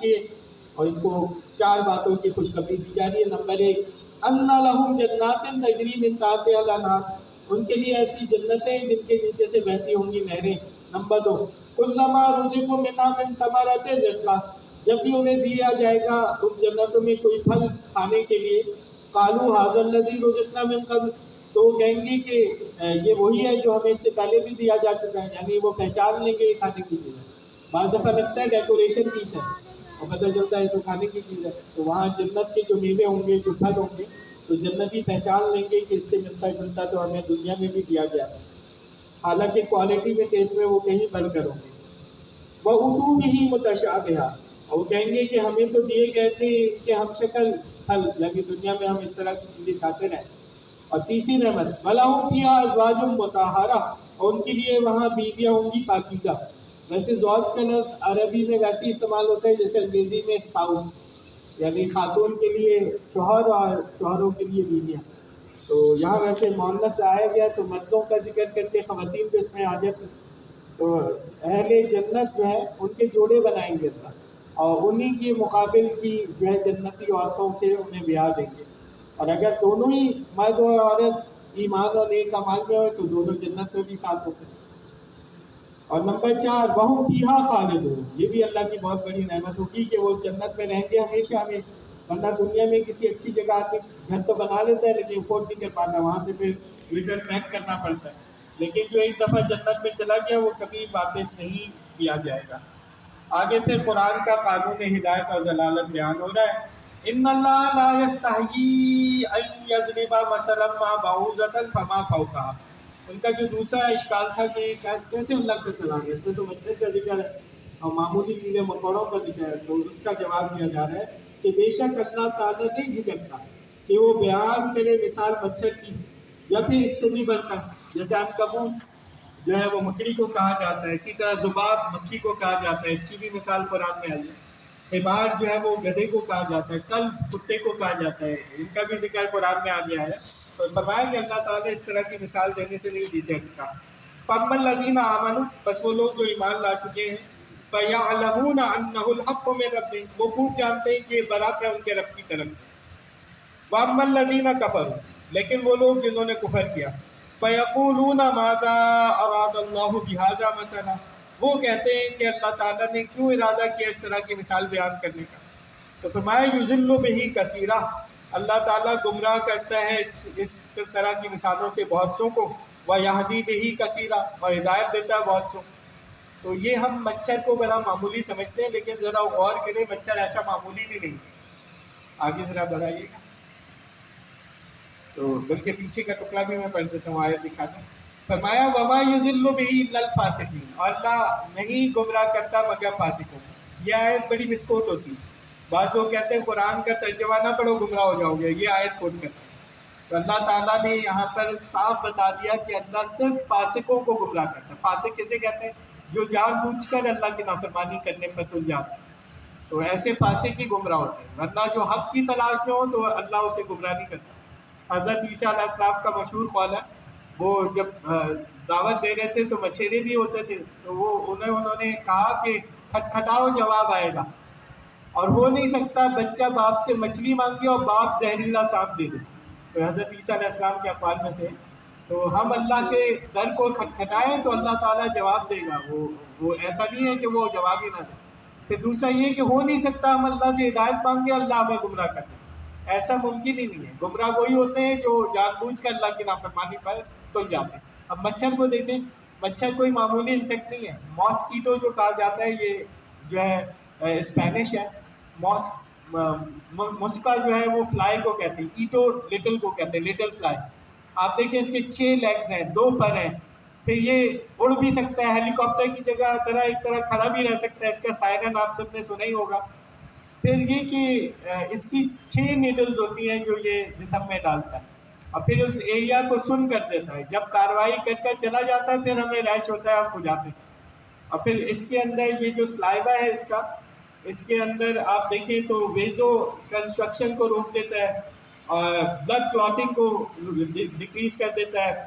کیے، اور ان کو چار باتوں کی خوشخبری دی جا رہی ہے۔ نمبر ایک، ان لہم جنات تجری من تحتها الانہار، ان کے لیے ایسی جنتیں جن کے نیچے سے بہتی ہوں گی نہریں۔ نمبر دو، کلما رزقوا منہا من ثمرۃ رزقا، جب بھی انہیں دیا جائے گا ان جنتوں میں کوئی پھل کھانے کے لیے، قالوا ھذا الذی رزقنا من قبل، تو وہ کہیں گے کہ یہ وہی ہے جو ہمیں اس سے پہلے بھی دیا جا چکا ہے، یعنی وہ پہچان لیں گے یہ کھانے کی چیز ہے۔ بعض دفعہ لگتا ہے ڈیکوریشن پیس ہے اور پتہ چلتا ہے تو کھانے کی چیز ہے۔ تو وہاں جنت کے جو میوے ہوں گے، جو پھل ہوں گے، تو جنتی پہچان لیں گے کہ اس سے ملتا جلتا تو ہمیں دنیا میں بھی دیا گیا ہے، حالانکہ کوالٹی میں ٹیسٹ میں وہ کہیں بڑھ کر ہوں گے۔ وَأُتُوا بِهِ مُتَشَابِهًا، اور وہ کہیں گے کہ ہمیں تو دیے گئے تھے کہ ہم شکل پھل، یعنی دنیا میں ہم اس طرح کی چیزیں کھاتے رہیں۔ اور تیسری نعمت، وَلَهُمْ فِيهَا أَزْوَاجٌ مُطَهَّرَةٌ، اور ان کے لیے وہاں بیویاں ہوں گی پاکیزہ۔ ویسے زوج کا لفظ عربی میں ویسے استعمال ہوتا ہے جیسے انگریزی میں اسپاؤس، یعنی خاتون کے لیے شوہر اور شوہروں کے لیے بیویاں۔ تو یہاں ویسے مؤنث آیا گیا تو مردوں کا ذکر کر کے خواتین کو اس میں آ جاتی، تو اہل جنت جو ہے ان کے جوڑے بنائیں گے اللہ، اور انہی کے مقابل کی جو ہے جنتی عورتوں سے انہیں بیاہ دیں گے۔ اور اگر دونوں ہی مرد اور عورت ایمان اور نیک اعمال میں ہوئے تو دونوں جنت میں بھی ساتھ ہوتے ہیں۔ اور نمبر چار، وَهُمْ فِيهَا خَالِدُونَ، یہ بھی اللہ کی بہت بڑی نعمت ہوگی کہ وہ جنت میں رہیں گے ہمیشہ ہمیشہ۔ ورنہ دنیا میں کسی اچھی جگہ آدمی گھر تو بنا لیتا ہے لیکن افورڈ نہیں کر پاتا، وہاں سے پھر ریٹرن بیک کرنا پڑتا ہے۔ لیکن جو ایک دفعہ جنت میں چلا گیا وہ کبھی واپس نہیں کیا جائے گا۔ آگے پھر قرآن کا قانون ہدایت اور ضلالت بیان ہو رہا ہے۔ ان اللہ لا یستحیی ان یضرب مثلا ما بعوضۃ فما فوقها، ان کا جو دوسرا اشکال تھا کہ کیسے اللہ کا کلام ہے، اس میں تو مچھر کا ذکر ہے اور معمولی چیزیں مکوڑوں کا ذکر ہے، تو اس کا جواب دیا جا رہا ہے کہ بے شک اللہ تعالیٰ نہیں جھجکتا کہ وہ بیان کرے مثال مچھر کی یا پھر اس سے بھی بڑھ کر، جیسے عنکبوت جو ہے وہ مکڑی کو کہا جاتا ہے، اسی طرح ذباب مکھی کو کہا جاتا ہے، اس کی بھی مثال قرآن میں آئی ہے۔ حمار جو ہے وہ گدھے کو کہا جاتا ہے، کلب کتے کو کہا جاتا ہے، ان کا بھی ذکر قرآن میں آ گیا ہے۔ تو فرمایا کہ اللہ تعالیٰ اس طرح کی مثال دینے سے نہیں جھجکتا۔ فَأَمَّا الَّذِينَ آمَنُوا، بس وہ لوگ جو ایمان لا چکے ہیں، فَيَعْلَمُونَ أَنَّهُ الْحَقُّ مِن رَّبِّهِمْ، وہ خوب جانتے ہیں کہ یہ برات ہے ان کے رب کی طرف سے۔ وَأَمَّا الَّذِينَ كَفَرُوا، لیکن وہ لوگ جنہوں نے کفر کیا، فَيَقُولُونَ مَاذَا أَرَادَ اللَّهُ بِهَٰذَا مَثَلًا، وہ کہتے ہیں کہ اللہ تعالیٰ نے کیوں ارادہ کیا اس طرح کی مثال بیان کرنے کا۔ تو فرمایا یُضِلُّ بِهِ کَثِیرًا، اللہ تعالیٰ گمراہ کرتا ہے اس طرح کی مثالوں سے بہت سو کو، وَيَهْدِي بِهِ کَثِیرًا، اور ہدایت دیتا ہے بہت سو۔ تو یہ ہم مچھر کو بڑا معمولی سمجھتے ہیں، لیکن ذرا غور کریں مچھر ایسا معمولی بھی نہیں۔ آگے ذرا بڑھائیے گا تو بلکہ پیچھے کا ٹکڑا بھی میں پڑھ دیتا ہوں، آیت دکھا دوں۔ فرمایا وَمَا يُضِلُّ بِهِ إِلَّا الْفَاسِقِينَ، اور اللہ نہیں گمراہ کرتا مگر فاسقوں کو۔ یہ آیت بڑی مسکوٹ ہوتی ہے، بعض لوگ کہتے ہیں قرآن کا ترجمہ نہ پڑھو گمراہ ہو جاؤ گے، یہ آیت کوٹ کرتے ہیں۔ تو اللہ تعالیٰ نے یہاں پر صاف بتا دیا کہ اللہ صرف فاسقوں کو گمراہ کرتا ہے۔ فاسق کسے کہتے ہیں؟ جو جان بوجھ کر اللہ کی نافرمانی کرنے پر تل جاتا ہے، تو ایسے فاسق ہی گمراہ ہوتے ہیں، ورنہ جو حق کی تلاش میں ہو تو اللہ اسے گمراہ نہیں کرتا۔ حضرت عیسیٰ علیہ السلام کا مشہور قول ہے، وہ جب دعوت دے رہے تھے تو مچھیرے بھی ہوتے تھے، تو وہ انہوں نے کہا کہ کھٹکھٹاؤ جواب آئے گا، اور ہو نہیں سکتا بچہ باپ سے مچھلی مانگے اور باپ زہریلا سانپ دے دے۔ تو حضرت عیسیٰ علیہ السلام کے اقوال میں سے، تو ہم اللہ کے در کو کھٹکھٹائیں تو اللہ تعالیٰ جواب دے گا، وہ ایسا نہیں ہے کہ وہ جواب ہی نہ دے۔ پھر دوسرا یہ کہ ہو نہیں سکتا ہم اللہ سے ہدایت مانگے اللہ ہمیں گمراہ کر دے، ایسا ممکن ہی نہیں ہے۔ گمراہ وہی ہوتے ہیں جو جان بوجھ کر اللہ کی نافرمانی پر تل جاتے ہیں۔ اب مچھر کو دیکھیں، مچھر کوئی معمولی انسیکٹ نہیں ہے، ماسکیٹو جو کہا جاتا ہے یہ جو ہے اسپینش ہے، مسکا جو ہے وہ فلائی کو کہتے ہیں، ایٹو لٹل کو کہتے ہیں، لٹل فلائی۔ آپ دیکھیں اس کے 6 لیگز ہیں، 2 پر ہیں، پھر یہ اڑ بھی سکتا ہے، ہیلی کاپٹر کی جگہ ایک طرح کھڑا بھی رہ سکتا ہے، اس کا سائرن آپ سب نے سنا ہی ہوگا۔ پھر یہ کہ اس کی 6 نیڈلز ہوتی ہیں جو یہ جسم میں ڈالتا ہے، اور پھر اس ایریا کو سن کر دیتا ہے، جب کارروائی کر کر چلا جاتا ہے پھر ہمیں ریش ہوتا ہے، ہم کھجاتے ہیں۔ اور پھر اس کے اندر یہ جو سلائیوا ہے اس کے اندر آپ دیکھیں تو ویزو کنسٹرکشن کو روک دیتا ہے، اور بلڈ کلاٹنگ کو ڈیکریز کر دیتا ہے،